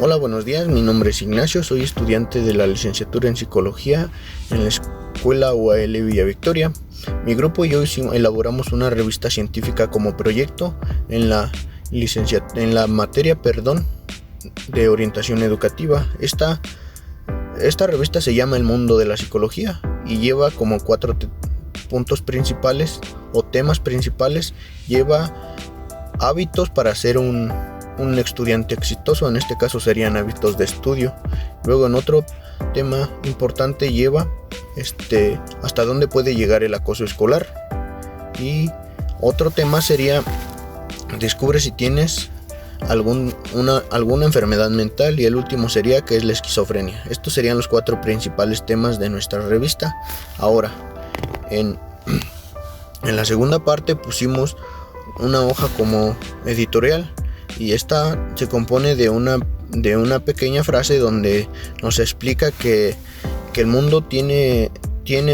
Hola, buenos días. Mi nombre es Ignacio. Soy estudiante de la licenciatura en Psicología en la Escuela UAL Villa Victoria. Mi grupo y yo elaboramos una revista científica como proyecto en la materia de orientación educativa. Esta revista se llama El Mundo de la Psicología y lleva como 4 puntos principales o temas principales. Lleva hábitos para ser un estudiante exitoso, en este caso serían hábitos de estudio. Luego, en otro tema importante, lleva hasta dónde puede llegar el acoso escolar. Y otro tema sería descubre si tienes alguna enfermedad mental. Y el último sería qué es la esquizofrenia. Estos serían los 4 principales temas de nuestra revista. Ahora, en la segunda parte pusimos una hoja como editorial, y esta se compone de una pequeña frase donde nos explica que el mundo tiene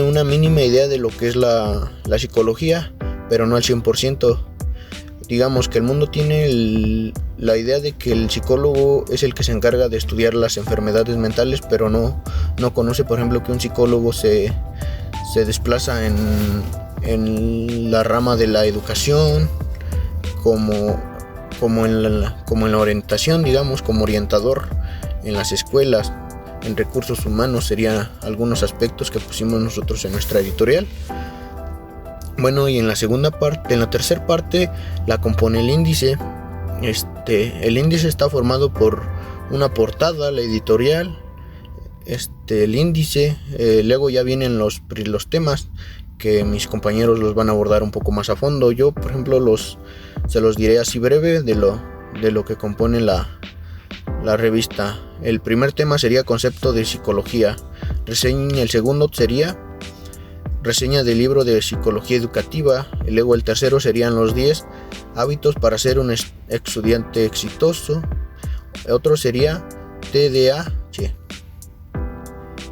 una mínima idea de lo que es la psicología, pero no al 100%. Digamos que el mundo tiene la idea de que el psicólogo es el que se encarga de estudiar las enfermedades mentales, pero no conoce, por ejemplo, que un psicólogo se desplaza en la rama de la educación, como en la orientación, digamos, como orientador en las escuelas. En recursos humanos serían algunos aspectos que pusimos nosotros en nuestra editorial. Bueno, y en la tercera parte la compone el índice. El índice está formado por una portada, la editorial, el índice, luego ya vienen los temas que mis compañeros los van a abordar un poco más a fondo. Yo, por ejemplo, se los diré así breve de lo que compone la revista. El primer tema sería concepto de psicología. El segundo sería reseña del libro de psicología educativa. Y luego el tercero serían los 10 hábitos para ser un estudiante exitoso. Otro sería TDAH.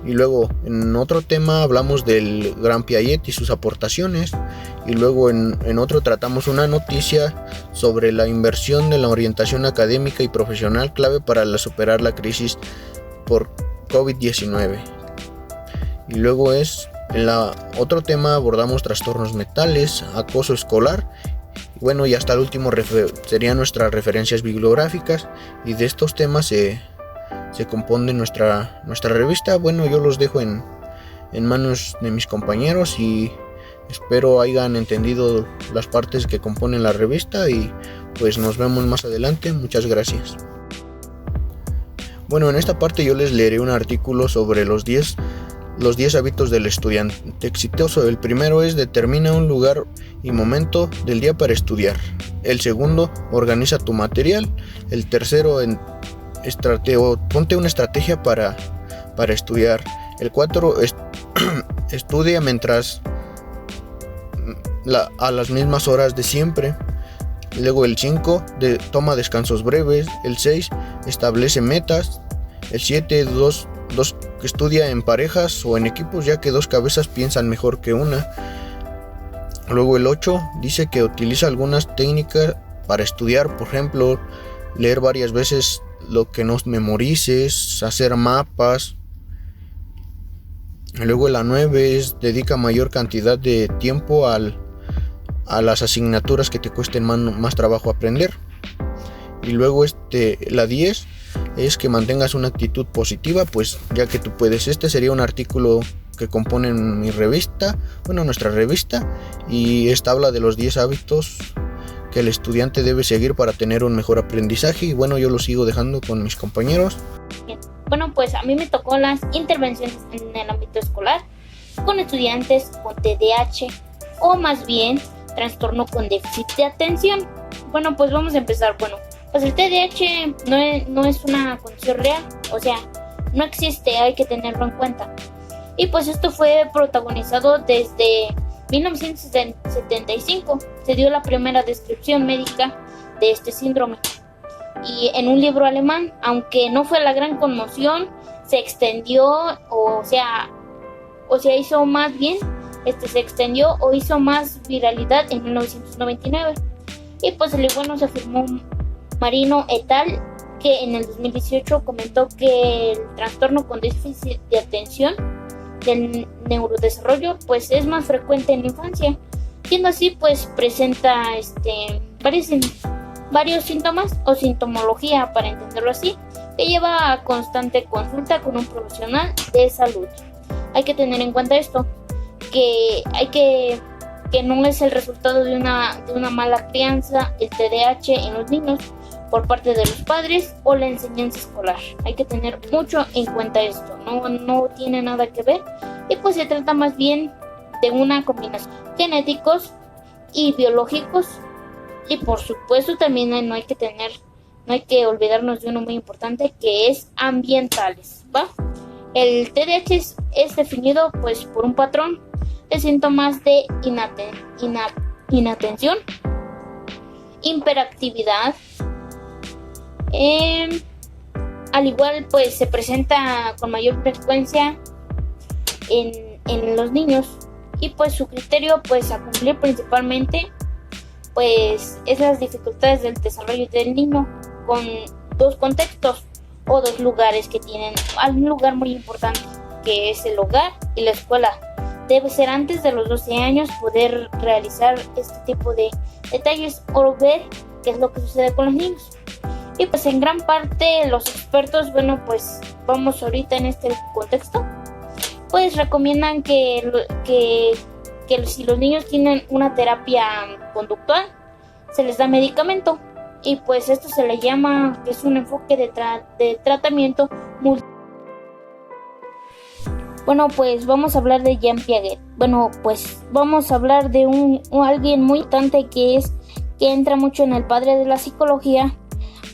Y luego en otro tema hablamos del Gran Piaget y sus aportaciones. Y luego en otro tratamos una noticia sobre la inversión de la orientación académica y profesional clave para superar la crisis por COVID-19. Y luego en otro tema abordamos trastornos mentales, acoso escolar. Bueno, y hasta el último serían nuestras referencias bibliográficas, y de estos temas se compone nuestra revista. Bueno, yo los dejo en manos de mis compañeros y espero hayan entendido las partes que componen la revista, y pues nos vemos más adelante. Muchas gracias. Bueno, en esta parte yo les leeré un artículo sobre los 10 hábitos del estudiante exitoso. El primero es: determina un lugar y momento del día para estudiar. El segundo: organiza tu material. El tercero: ponte una estrategia para estudiar. El 4: estudia mientras a las mismas horas de siempre. Luego el 5: toma descansos breves. El 6: establece metas. El 7: estudia en parejas o en equipos, ya que 2 cabezas piensan mejor que una. Luego el 8 dice que utiliza algunas técnicas para estudiar, por ejemplo, leer varias veces lo que no memorices, hacer mapas. Luego la 9 dedica mayor cantidad de tiempo a las asignaturas que te cuesten más trabajo aprender. Y luego la 10 es que mantengas una actitud positiva, pues ya que tú puedes. Este sería un artículo que compone nuestra revista, y esta habla de los 10 hábitos que el estudiante debe seguir para tener un mejor aprendizaje. Y bueno, yo lo sigo dejando con mis compañeros. Bueno, pues a mí me tocó las intervenciones en el ámbito escolar con estudiantes con TDAH, o más bien trastorno con déficit de atención. Bueno, pues vamos a empezar. Bueno, pues el TDAH no es una condición real, o sea, no existe, hay que tenerlo en cuenta. Y pues esto fue protagonizado desde 1975. Se dio la primera descripción médica de este síndrome. Y en un libro alemán, aunque no fue la gran conmoción, se extendió, hizo más bien, se extendió o hizo más viralidad en 1999. Y pues el libro se firmó Marino et al., que en el 2018 comentó que el trastorno con déficit de atención del neurodesarrollo pues es más frecuente en la infancia, siendo así pues presenta varios síntomas o sintomología, para entenderlo así, que lleva a constante consulta con un profesional de salud. Hay que tener en cuenta esto, que no es el resultado de una mala crianza el TDAH en los niños por parte de los padres o la enseñanza escolar. Hay que tener mucho en cuenta esto, no tiene nada que ver, y pues se trata más bien de una combinación genéticos y biológicos, y por supuesto también no hay que olvidarnos de uno muy importante, que es ambientales, ¿va? El TDAH es definido pues por un patrón de síntomas de inatención, hiperactividad, al igual pues se presenta con mayor frecuencia en los niños, y pues su criterio pues a cumplir principalmente pues esas dificultades del desarrollo del niño, con dos contextos o dos lugares que tienen un lugar muy importante, que es el hogar y la escuela. Debe ser antes de los 12 años poder realizar este tipo de detalles o ver qué es lo que sucede con los niños. Y pues en gran parte los expertos, pues vamos ahorita en este contexto, pues recomiendan que si los niños tienen una terapia conductual, se les da medicamento, y pues esto se le llama, que es un enfoque de tratamiento multi. Bueno, pues vamos a hablar de Jean Piaget. Bueno, pues vamos a hablar de alguien muy importante que entra mucho en el padre de la psicología,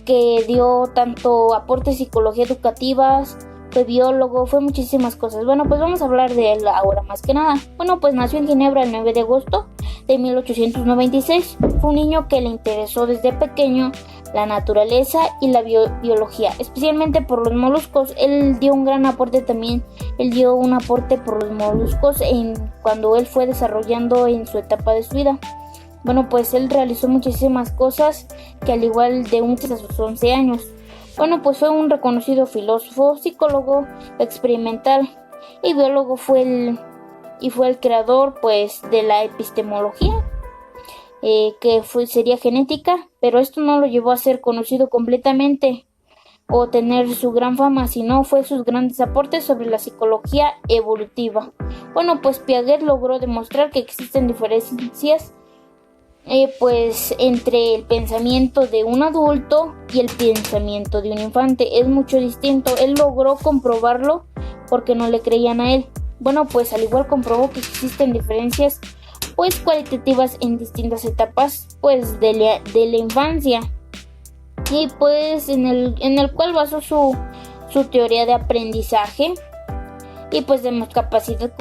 que dio tanto aportes psicología educativas, fue biólogo, fue muchísimas cosas. Bueno, pues vamos a hablar de él ahora más que nada. Bueno, pues nació en Ginebra el 9 de agosto de 1896. Fue un niño que le interesó desde pequeño la naturaleza y la biología, especialmente por los moluscos. Él dio un gran aporte también. Él dio un aporte por los moluscos cuando él fue desarrollando en su etapa de su vida. Bueno, pues él realizó muchísimas cosas, que al igual de a sus 11 años. Bueno, pues fue un reconocido filósofo, psicólogo, experimental y biólogo. Fue el creador pues de la epistemología, que sería genética, pero esto no lo llevó a ser conocido completamente o tener su gran fama, sino fue sus grandes aportes sobre la psicología evolutiva. Bueno, pues Piaget logró demostrar que existen diferencias pues entre el pensamiento de un adulto y el pensamiento de un infante. Es mucho distinto. Él logró comprobarlo porque no le creían a él. Bueno, pues al igual comprobó que existen diferencias pues cualitativas en distintas etapas pues de la infancia, y pues en el cual basó su teoría de aprendizaje, y pues de capacidad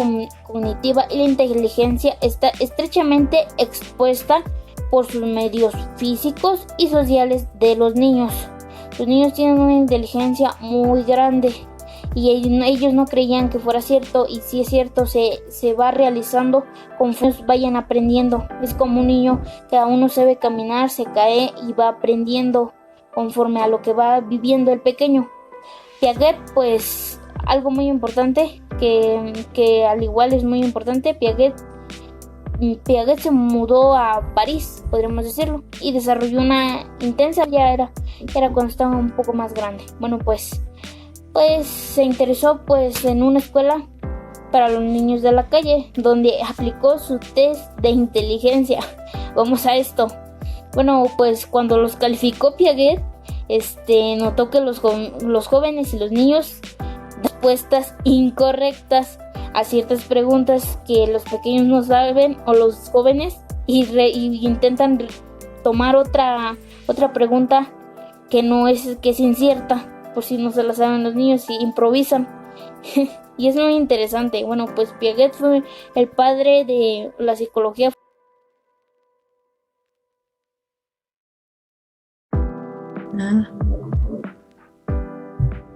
cognitiva, y la inteligencia está estrechamente expuesta por sus medios físicos y sociales de los niños. Los niños tienen una inteligencia muy grande, y ellos no creían que fuera cierto, y si es cierto, se va realizando conforme vayan aprendiendo. Es como un niño que aún no sabe caminar, se cae y va aprendiendo conforme a lo que va viviendo el pequeño. Piaget, pues algo muy importante, que al igual es muy importante, Piaget se mudó a París, podríamos decirlo, y desarrolló una intensa, ya era cuando estaba un poco más grande. Bueno, pues se interesó pues en una escuela para los niños de la calle, donde aplicó su test de inteligencia. Vamos a esto. Bueno, pues cuando los calificó Piaget, notó que los jóvenes y los niños respuestas incorrectas a ciertas preguntas que los pequeños no saben, o los jóvenes, y intentan tomar otra pregunta que es incierta, por si no se la saben los niños, y improvisan. Y es muy interesante. Bueno, pues Piaget fue el padre de la psicología.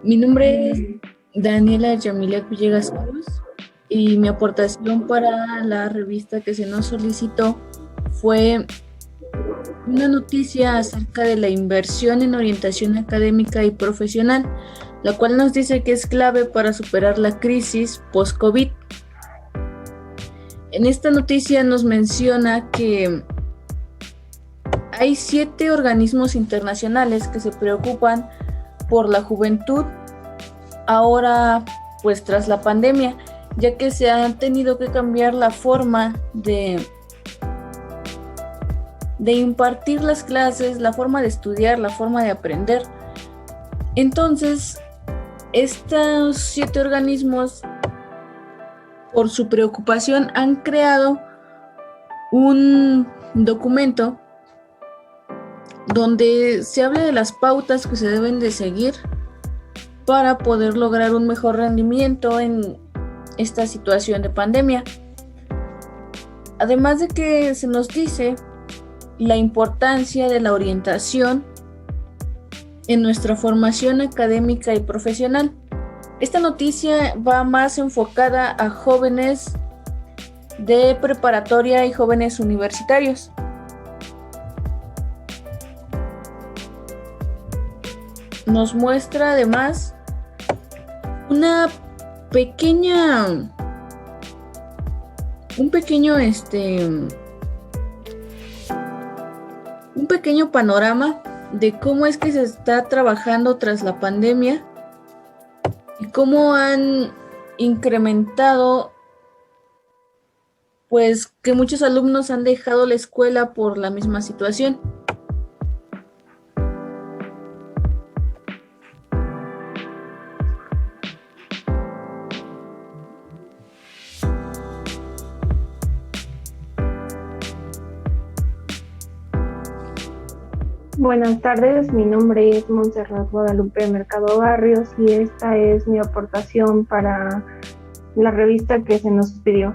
Mi nombre es Daniela Yamilet Villegas Cruz, y mi aportación para la revista que se nos solicitó fue una noticia acerca de la inversión en orientación académica y profesional, la cual nos dice que es clave para superar la crisis post-COVID. En esta noticia nos menciona que hay 7 organismos internacionales que se preocupan por la juventud ahora, pues tras la pandemia, ya que se han tenido que cambiar la forma de impartir las clases, la forma de estudiar, la forma de aprender. Entonces, estos 7 organismos, por su preocupación, han creado un documento donde se habla de las pautas que se deben de seguir para poder lograr un mejor rendimiento en esta situación de pandemia. Además de que se nos dice la importancia de la orientación en nuestra formación académica y profesional. Esta noticia va más enfocada a jóvenes de preparatoria y jóvenes universitarios. Nos muestra además un pequeño panorama de cómo es que se está trabajando tras la pandemia y cómo han incrementado, pues, que muchos alumnos han dejado la escuela por la misma situación. Buenas tardes, mi nombre es Montserrat Guadalupe Mercado Barrios y esta es mi aportación para la revista que se nos pidió.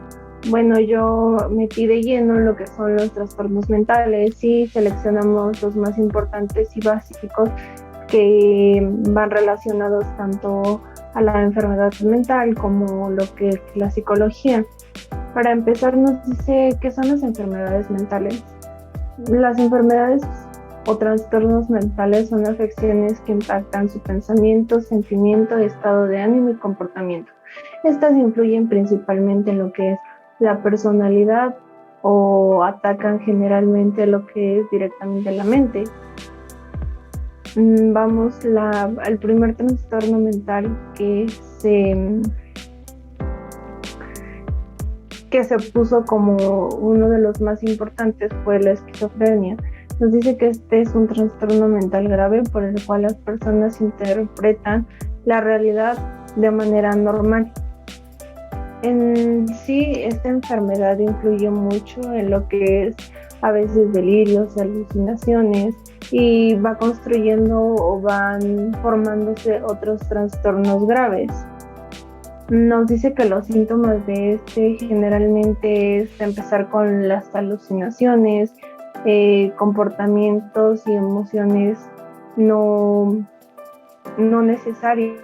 Bueno, yo metí de lleno lo que son los trastornos mentales y seleccionamos los más importantes y básicos que van relacionados tanto a la enfermedad mental como lo que es la psicología. Para empezar, nos dice qué son las enfermedades mentales. Las enfermedades o trastornos mentales son afecciones que impactan su pensamiento, sentimiento, estado de ánimo y comportamiento. Estas influyen principalmente en lo que es la personalidad o atacan generalmente lo que es directamente la mente. Vamos al primer trastorno mental que se puso como uno de los más importantes fue la esquizofrenia. Nos dice que este es un trastorno mental grave por el cual las personas interpretan la realidad de manera normal. En sí, esta enfermedad influye mucho en lo que es a veces delirios, alucinaciones y va construyendo o van formándose otros trastornos graves. Nos dice que los síntomas de este generalmente es empezar con las alucinaciones, comportamientos y emociones no necesarias.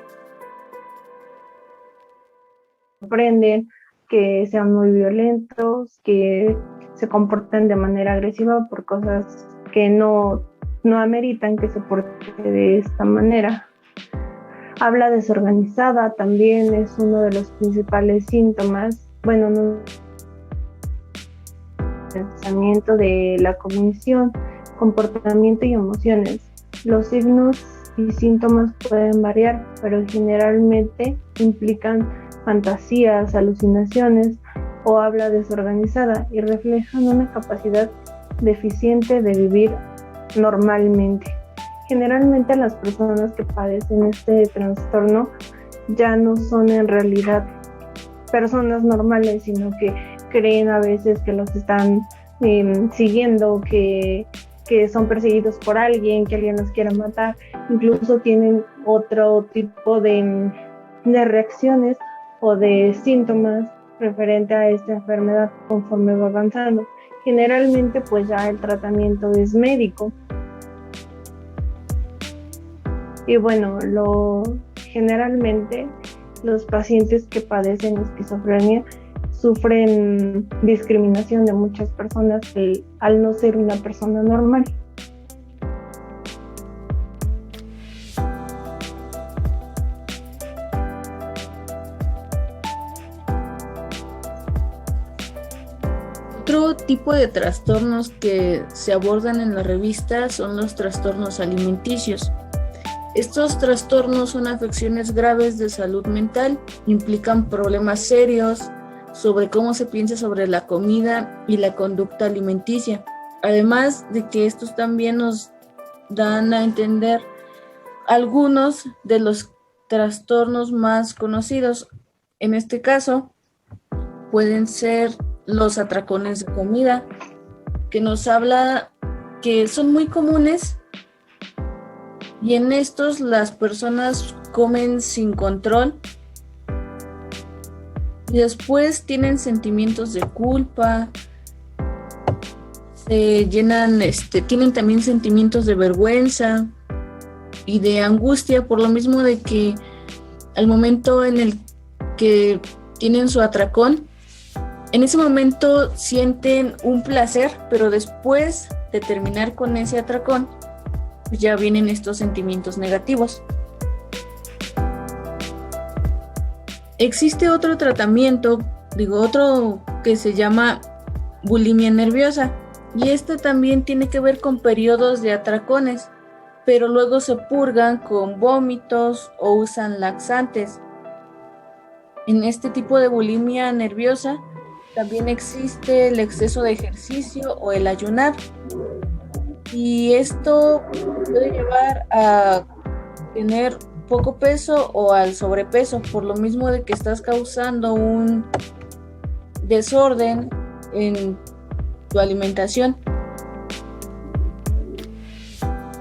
Aprenden que sean muy violentos, que se comporten de manera agresiva por cosas que no ameritan que se porte de esta manera. Habla desorganizada, también es uno de los principales síntomas. Bueno, pensamiento de la cognición, comportamiento y emociones. Los signos y síntomas pueden variar, pero generalmente implican fantasías, alucinaciones o habla desorganizada y reflejan una capacidad deficiente de vivir normalmente. Generalmente las personas que padecen este trastorno ya no son en realidad personas normales, sino que creen a veces que los están siguiendo, que son perseguidos por alguien, que alguien los quiere matar. Incluso tienen otro tipo de reacciones o de síntomas referente a esta enfermedad conforme va avanzando. Generalmente pues ya el tratamiento es médico. Y bueno, generalmente los pacientes que padecen esquizofrenia sufren discriminación de muchas personas al no ser una persona normal. Otro tipo de trastornos que se abordan en la revista son los trastornos alimenticios. Estos trastornos son afecciones graves de salud mental, implican problemas serios sobre cómo se piensa sobre la comida y la conducta alimenticia. Además de que estos también nos dan a entender algunos de los trastornos más conocidos. En este caso, pueden ser los atracones de comida, que nos habla que son muy comunes, y en estos las personas comen sin control y después tienen sentimientos de culpa, tienen también sentimientos de vergüenza y de angustia, por lo mismo de que al momento en el que tienen su atracón, en ese momento sienten un placer, pero después de terminar con ese atracón, pues ya vienen estos sentimientos negativos. Existe otro otro que se llama bulimia nerviosa, y este también tiene que ver con periodos de atracones, pero luego se purgan con vómitos o usan laxantes. En este tipo de bulimia nerviosa también existe el exceso de ejercicio o el ayunar, y esto puede llevar a tener poco peso o al sobrepeso, por lo mismo de que estás causando un desorden en tu alimentación.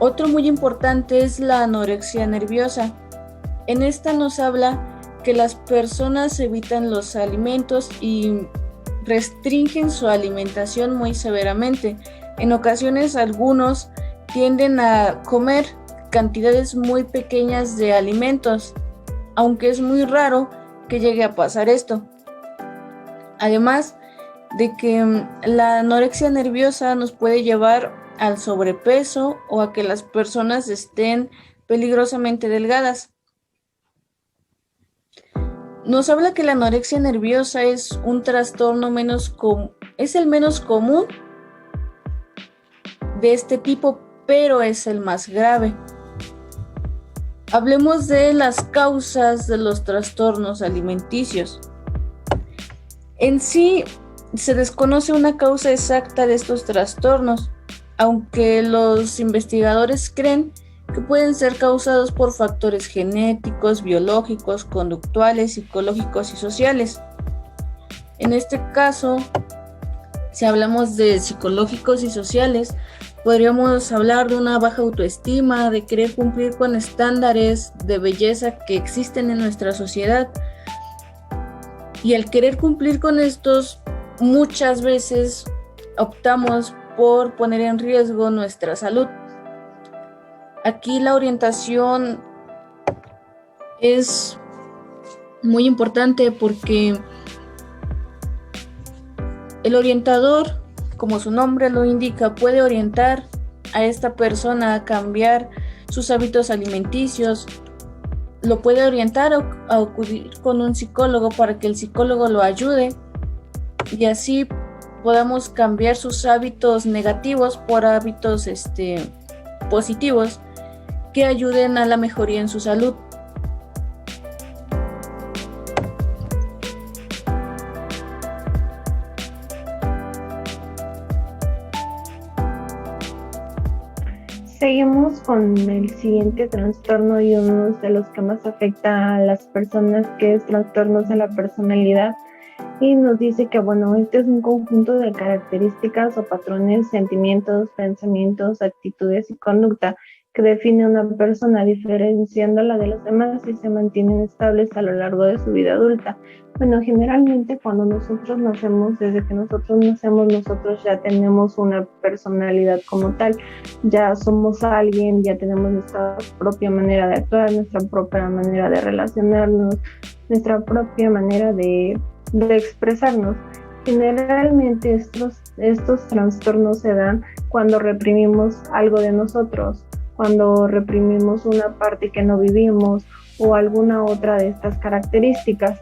Otro muy importante es la anorexia nerviosa. En esta nos habla que las personas evitan los alimentos y restringen su alimentación muy severamente. En ocasiones algunos tienden a comer cantidades muy pequeñas de alimentos, aunque es muy raro que llegue a pasar esto. Además de que la anorexia nerviosa nos puede llevar al sobrepeso o a que las personas estén peligrosamente delgadas. Nos habla que la anorexia nerviosa es un trastorno es el menos común de este tipo, pero es el más grave. Hablemos de las causas de los trastornos alimenticios. En sí, se desconoce una causa exacta de estos trastornos, aunque los investigadores creen que pueden ser causados por factores genéticos, biológicos, conductuales, psicológicos y sociales. En este caso, si hablamos de psicológicos y sociales, podríamos hablar de una baja autoestima, de querer cumplir con estándares de belleza que existen en nuestra sociedad. Y al querer cumplir con estos, muchas veces optamos por poner en riesgo nuestra salud. Aquí la orientación es muy importante porque el orientador, como su nombre lo indica, puede orientar a esta persona a cambiar sus hábitos alimenticios, lo puede orientar a acudir con un psicólogo para que el psicólogo lo ayude y así podamos cambiar sus hábitos negativos por hábitos positivos que ayuden a la mejoría en su salud. Seguimos con el siguiente trastorno y uno de los que más afecta a las personas, que es trastornos de la personalidad, y nos dice que este es un conjunto de características o patrones, sentimientos, pensamientos, actitudes y conducta que define a una persona, diferenciándola de los demás y se mantienen estables a lo largo de su vida adulta. Generalmente cuando nosotros nacemos, desde que nosotros nacemos, nosotros ya tenemos una personalidad como tal, ya somos alguien, ya tenemos nuestra propia manera de actuar, nuestra propia manera de relacionarnos, nuestra propia manera de de expresarnos. Generalmente estos trastornos se dan cuando reprimimos algo de nosotros, cuando reprimimos una parte que no vivimos o alguna otra de estas características.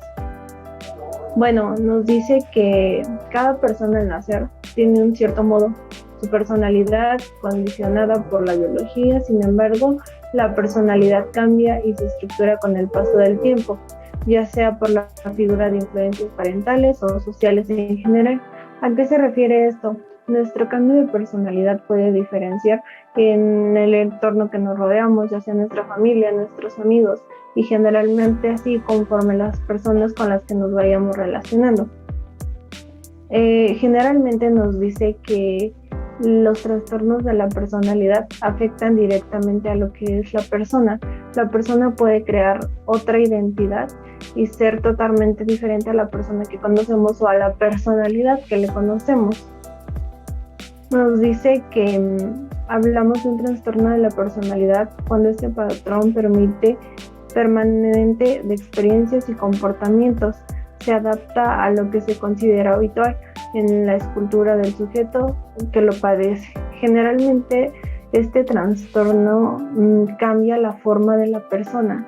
Bueno, nos dice que cada persona al nacer tiene un cierto modo, su personalidad condicionada por la biología. Sin embargo, la personalidad cambia y se estructura con el paso del tiempo, ya sea por la figura de influencias parentales o sociales en general. ¿A qué se refiere esto? Nuestro cambio de personalidad puede diferenciar en el entorno que nos rodeamos, ya sea nuestra familia, nuestros amigos, y generalmente así conforme las personas con las que nos vayamos relacionando. Generalmente nos dice que los trastornos de la personalidad afectan directamente a lo que es la persona. La persona puede crear otra identidad y ser totalmente diferente a la persona que conocemos o a la personalidad que le conocemos. Nos dice que hablamos de un trastorno de la personalidad cuando este patrón permite permanente de experiencias y comportamientos, se adapta a lo que se considera habitual en la escultura del sujeto que lo padece. Generalmente este trastorno cambia la forma de la persona.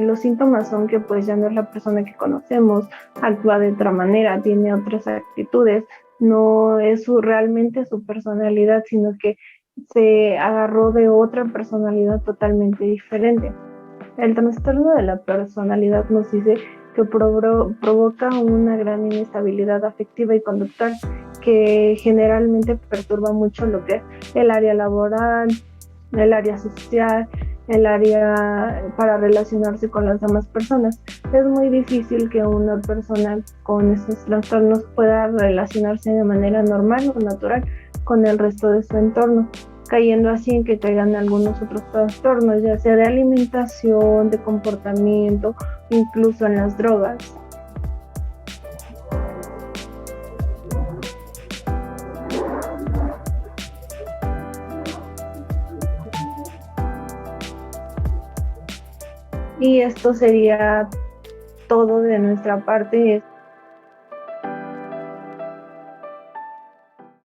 Los síntomas son que pues ya no es la persona que conocemos, actúa de otra manera, tiene otras actitudes, no es realmente su personalidad, sino que se agarró de otra personalidad totalmente diferente. El trastorno de la personalidad nos dice que provoca una gran inestabilidad afectiva y conductual que generalmente perturba mucho lo que es el área laboral, el área social, el área para relacionarse con las demás personas. Es muy difícil que una persona con estos trastornos pueda relacionarse de manera normal o natural con el resto de su entorno, cayendo así en que caigan algunos otros trastornos, ya sea de alimentación, de comportamiento, incluso en las drogas. Y esto sería todo de nuestra parte.